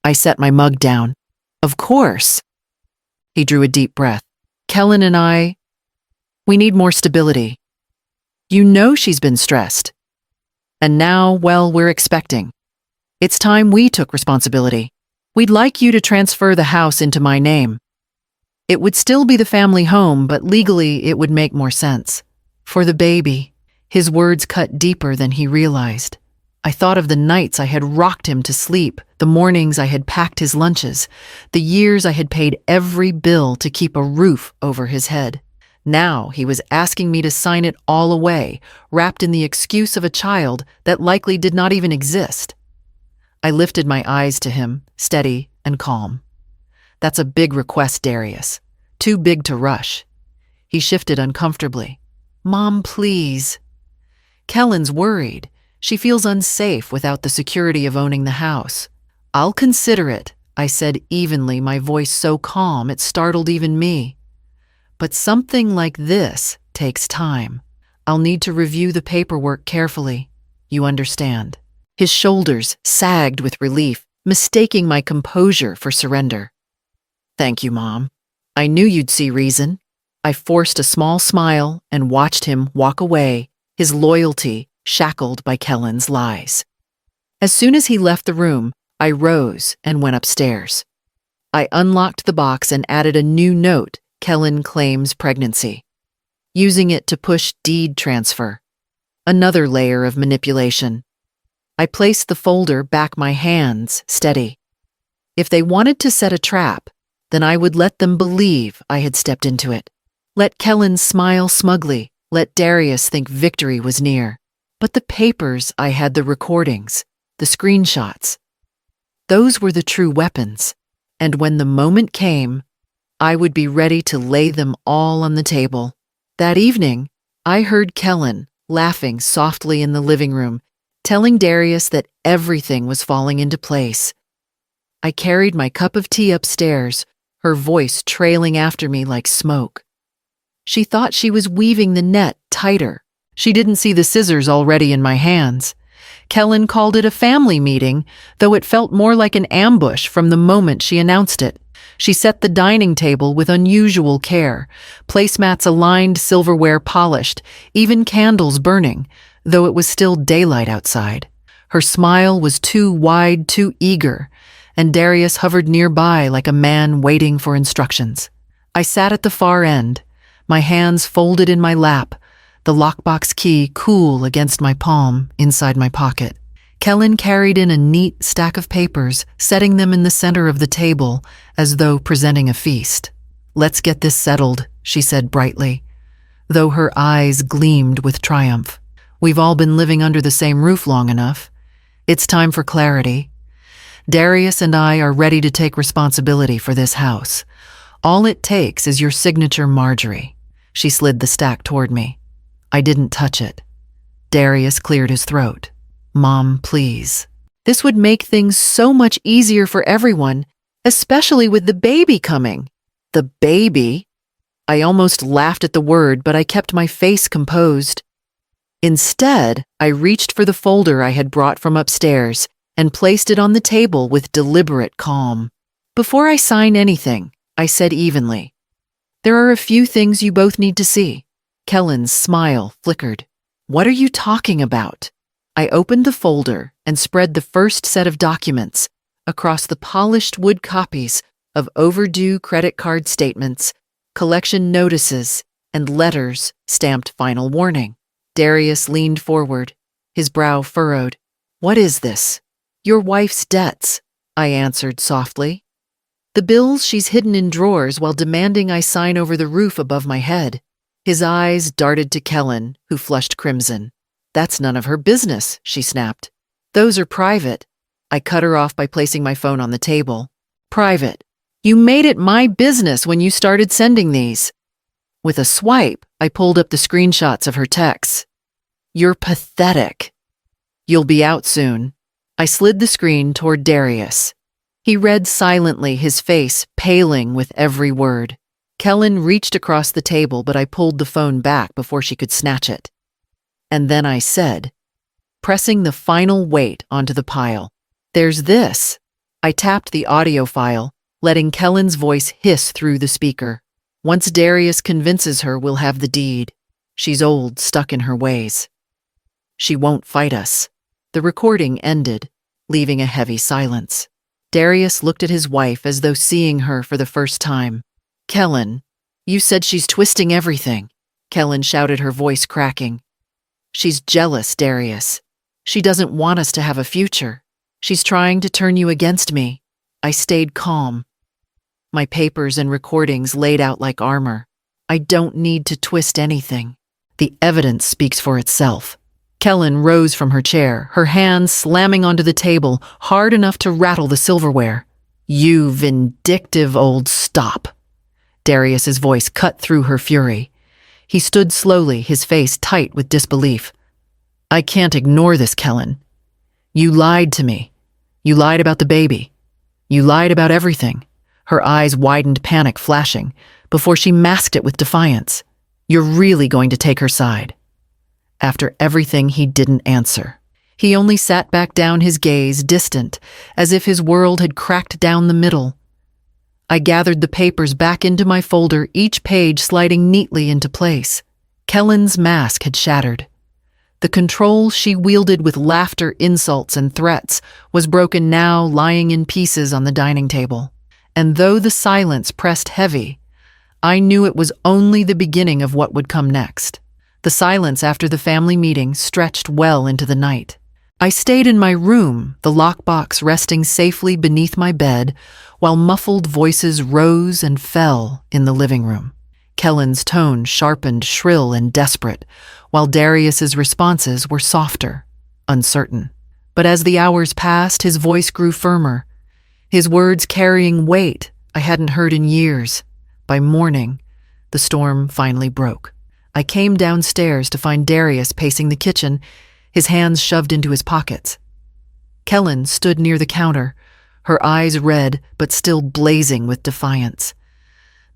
I set my mug down. "Of course." He drew a deep breath. "Kellen and we need more stability. You know she's been stressed. And now, well, we're expecting. It's time we took responsibility. We'd like you to transfer the house into my name. It would still be the family home, but legally it would make more sense. For the baby." His words cut deeper than he realized. I thought of the nights I had rocked him to sleep, the mornings I had packed his lunches, the years I had paid every bill to keep a roof over his head. Now he was asking me to sign it all away, wrapped in the excuse of a child that likely did not even exist. I lifted my eyes to him, steady and calm. "That's a big request, Darius. Too big to rush." He shifted uncomfortably. "Mom, please." Kellen's worried. She feels unsafe without the security of owning the house. "I'll consider it," I said evenly, my voice so calm it startled even me. "But something like this takes time. I'll need to review the paperwork carefully. You understand." His shoulders sagged with relief, mistaking my composure for surrender. "Thank you, Mom. I knew you'd see reason." I forced a small smile and watched him walk away, his loyalty shackled by Kellen's lies. As soon as he left the room, I rose and went upstairs. I unlocked the box and added a new note, "Kellen claims pregnancy," using it to push deed transfer. Another layer of manipulation. I placed the folder back, my hands steady. If they wanted to set a trap, then I would let them believe I had stepped into it. Let Kellen smile smugly, let Darius think victory was near. But the papers, I had the recordings, the screenshots. Those were the true weapons, and when the moment came, I would be ready to lay them all on the table. That evening, I heard Kellen laughing softly in the living room, telling Darius that everything was falling into place. I carried my cup of tea upstairs, her voice trailing after me like smoke. She thought she was weaving the net tighter. She didn't see the scissors already in my hands. Kellen called it a family meeting, though it felt more like an ambush from the moment she announced it. She set the dining table with unusual care, placemats aligned, silverware polished, even candles burning, though it was still daylight outside. Her smile was too wide, too eager, and Darius hovered nearby like a man waiting for instructions. I sat at the far end, my hands folded in my lap, the lockbox key cool against my palm inside my pocket. Kellen carried in a neat stack of papers, setting them in the center of the table as though presenting a feast. "Let's get this settled," she said brightly, though her eyes gleamed with triumph. "We've all been living under the same roof long enough. It's time for clarity. Darius and I are ready to take responsibility for this house. All it takes is your signature, Marjorie. She slid the stack toward me. I didn't touch it. Darius cleared his throat. Mom, please. This would make things so much easier for everyone, especially with the baby coming. The baby? I almost laughed at the word, but I kept my face composed. Instead, I reached for the folder I had brought from upstairs and placed it on the table with deliberate calm. Before I sign anything, I said evenly, there are a few things you both need to see. Kellen's smile flickered. What are you talking about? I opened the folder and spread the first set of documents across the polished wood copies of overdue credit card statements, collection notices, and letters stamped final warning. Darius leaned forward, his brow furrowed. What is this? Your wife's debts, I answered softly. The bills she's hidden in drawers while demanding I sign over the roof above my head. His eyes darted to Kellen, who flushed crimson. That's none of her business, she snapped. Those are private. I cut her off by placing my phone on the table. Private. You made it my business when you started sending these. With a swipe, I pulled up the screenshots of her texts. You're pathetic. You'll be out soon. I slid the screen toward Darius. He read silently, his face paling with every word. Kellen reached across the table, but I pulled the phone back before she could snatch it. And then I said, pressing the final weight onto the pile, there's this. I tapped the audio file, letting Kellen's voice hiss through the speaker. Once Darius convinces her, we'll have the deed. She's old, stuck in her ways. She won't fight us. The recording ended, leaving a heavy silence. Darius looked at his wife as though seeing her for the first time. Kellen, you said she's twisting everything. Kellen shouted, her voice cracking. She's jealous, Darius. She doesn't want us to have a future. She's trying to turn you against me. I stayed calm. My papers and recordings laid out like armor. I don't need to twist anything. The evidence speaks for itself. Kellen rose from her chair, her hands slamming onto the table, hard enough to rattle the silverware. You vindictive old stop. Darius's voice cut through her fury. He stood slowly, his face tight with disbelief. I can't ignore this, Kellen. You lied to me. You lied about the baby. You lied about everything. Her eyes widened, panic flashing, before she masked it with defiance. You're really going to take her side. After everything, he didn't answer. He only sat back down, his gaze distant, as if his world had cracked down the middle. I gathered the papers back into my folder, each page sliding neatly into place. Kellen's mask had shattered. The control she wielded with laughter, insults, and threats was broken now, lying in pieces on the dining table. And though the silence pressed heavy, I knew it was only the beginning of what would come next. The silence after the family meeting stretched well into the night. I stayed in my room, the lockbox resting safely beneath my bed, while muffled voices rose and fell in the living room. Kellen's tone sharpened, shrill and desperate, while Darius's responses were softer, uncertain. But as the hours passed, his voice grew firmer, his words carrying weight I hadn't heard in years. By morning, the storm finally broke. I came downstairs to find Darius pacing the kitchen, his hands shoved into his pockets. Kellen stood near the counter, her eyes red but still blazing with defiance.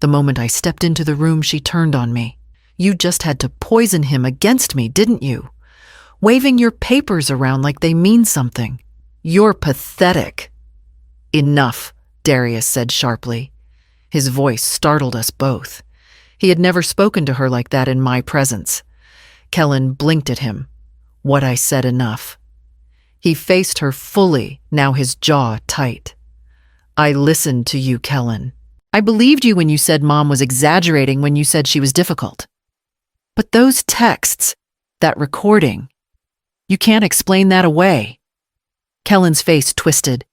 The moment I stepped into the room, she turned on me. You just had to poison him against me, didn't you? Waving your papers around like they mean something. You're pathetic. Enough, Darius said sharply. His voice startled us both. He had never spoken to her like that in my presence. Kellen blinked at him. What I said enough. He faced her fully, now his jaw tight. I listened to you, Kellen. I believed you when you said Mom was exaggerating when you said she was difficult. But those texts, that recording, you can't explain that away. Kellen's face twisted.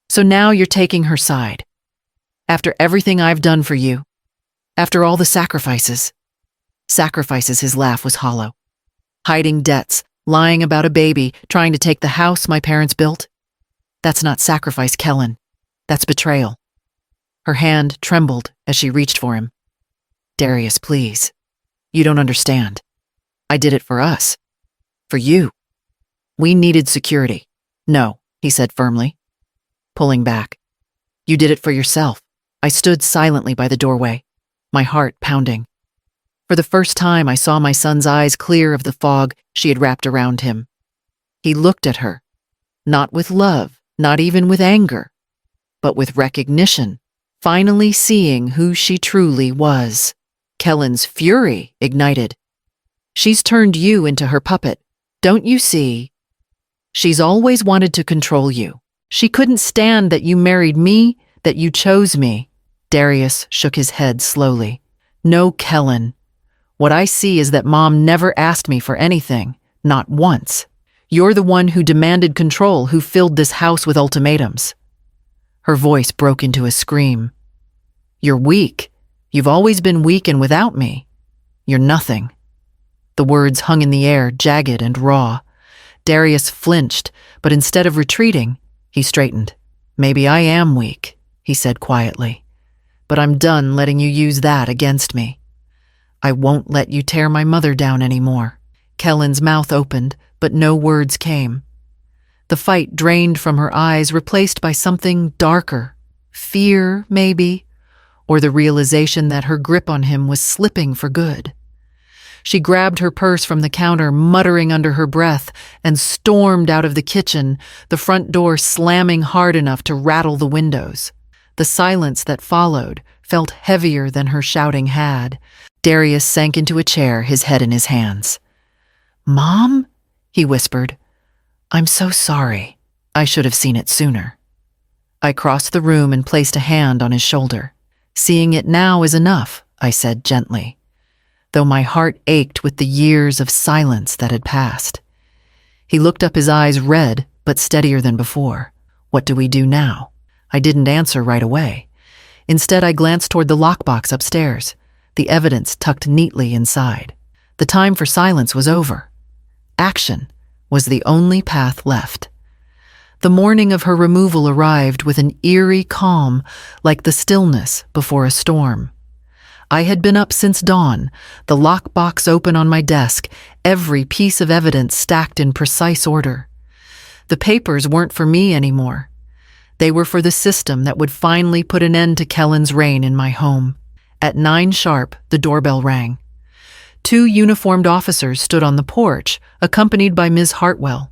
So now you're taking her side. After everything I've done for you. After all the sacrifices. Sacrifices, his laugh was hollow. Hiding debts, Lying about a baby, trying to take the house my parents built? That's not sacrifice, Kellen. That's betrayal. Her hand trembled as she reached for him. Darius, please. You don't understand. I did it for us. For you. We needed security. No, he said firmly, pulling back. You did it for yourself. I stood silently by the doorway, my heart pounding. For the first time, I saw my son's eyes clear of the fog she had wrapped around him. He looked at her, not with love, not even with anger, but with recognition, finally seeing who she truly was. Kellen's fury ignited. She's turned you into her puppet. Don't you see? She's always wanted to control you. She couldn't stand that you married me, that you chose me. Darius shook his head slowly. No, Kellen. What I see is that Mom never asked me for anything, not once. You're the one who demanded control, who filled this house with ultimatums. Her voice broke into a scream. You're weak. You've always been weak, and without me, you're nothing. The words hung in the air, jagged and raw. Darius flinched, but instead of retreating, he straightened. Maybe I am weak, he said quietly, but I'm done letting you use that against me. I won't let you tear my mother down anymore. Kellen's mouth opened, but no words came. The fight drained from her eyes, replaced by something darker. Fear, maybe, or the realization that her grip on him was slipping for good. She grabbed her purse from the counter, muttering under her breath, and stormed out of the kitchen, the front door slamming hard enough to rattle the windows. The silence that followed felt heavier than her shouting had. Darius sank into a chair, his head in his hands. Mom? He whispered. I'm so sorry. I should have seen it sooner. I crossed the room and placed a hand on his shoulder. Seeing it now is enough, I said gently, though my heart ached with the years of silence that had passed. He looked up, his eyes red but steadier than before. What do we do now? I didn't answer right away. Instead, I glanced toward the lockbox upstairs, the evidence tucked neatly inside. The time for silence was over. Action was the only path left. The morning of her removal arrived with an eerie calm, like the stillness before a storm. I had been up since dawn, the lockbox open on my desk, every piece of evidence stacked in precise order. The papers weren't for me anymore. They were for the system that would finally put an end to Kellen's reign in my home. At 9 sharp, the doorbell rang. 2 uniformed officers stood on the porch, accompanied by Ms. Hartwell.